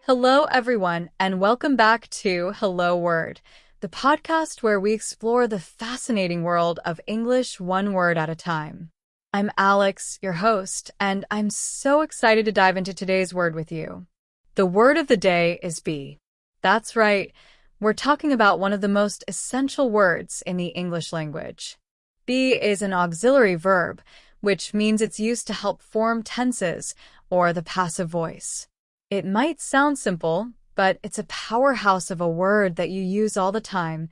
Hello, everyone, and welcome back to Hello Word, the podcast where we explore the fascinating world of English one word at a time. I'm Alex, your host, and I'm so excited to dive into today's word with you. The word of the day is be. That's right, we're talking about one of the most essential words in the English language. Be is an auxiliary verb, which means it's used to help form tenses or the passive voice. It might sound simple, but it's a powerhouse of a word that you use all the time,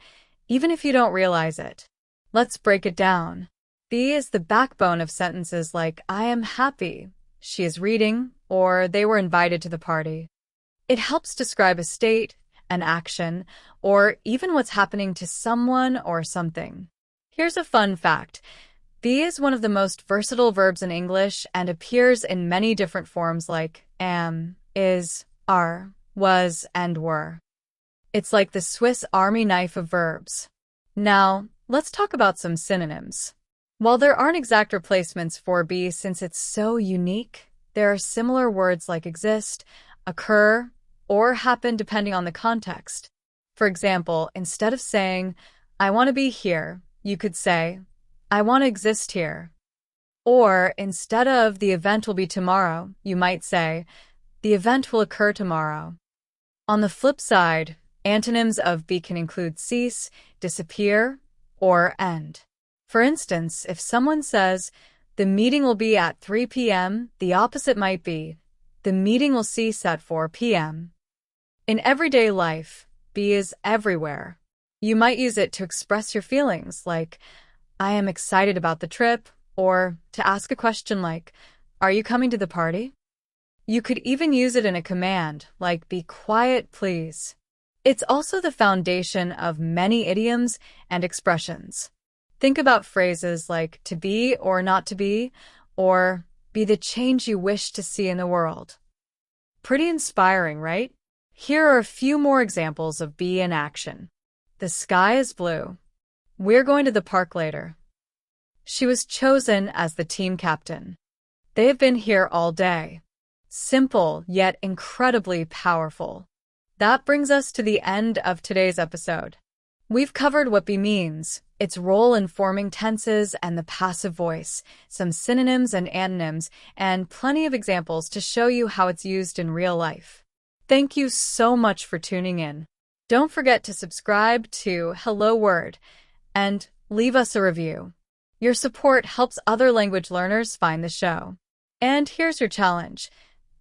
even if you don't realize it. Let's break it down. Be is the backbone of sentences like, I am happy, she is reading, or they were invited to the party. It helps describe a state, an action, or even what's happening to someone or something. Here's a fun fact. Be is one of the most versatile verbs in English and appears in many different forms like am, is, are, was, and were. It's like the Swiss Army knife of verbs. Now, let's talk about some synonyms. While there aren't exact replacements for be since it's so unique, there are similar words like exist, occur, or happen depending on the context. For example, instead of saying, I want to be here, you could say, I want to exist here. Or instead of the event will be tomorrow, you might say, the event will occur tomorrow. On the flip side, antonyms of be can include cease, disappear, or end. For instance, if someone says, the meeting will be at 3 p.m., the opposite might be, the meeting will cease at 4 p.m. In everyday life, be is everywhere. You might use it to express your feelings like, I am excited about the trip, or to ask a question like, are you coming to the party? You could even use it in a command, like be quiet, please. It's also the foundation of many idioms and expressions. Think about phrases like to be or not to be, or be the change you wish to see in the world. Pretty inspiring, right? Here are a few more examples of be in action. The sky is blue. We're going to the park later. She was chosen as the team captain. They've been here all day. Simple, yet incredibly powerful. That brings us to the end of today's episode. We've covered what be means, its role in forming tenses and the passive voice, some synonyms and antonyms, and plenty of examples to show you how it's used in real life. Thank you so much for tuning in. Don't forget to subscribe to Hello Word and leave us a review. Your support helps other language learners find the show. And here's your challenge.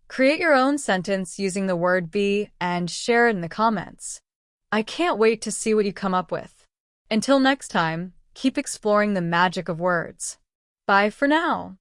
Create your own sentence using the word be and share it in the comments. I can't wait to see what you come up with. Until next time, keep exploring the magic of words. Bye for now.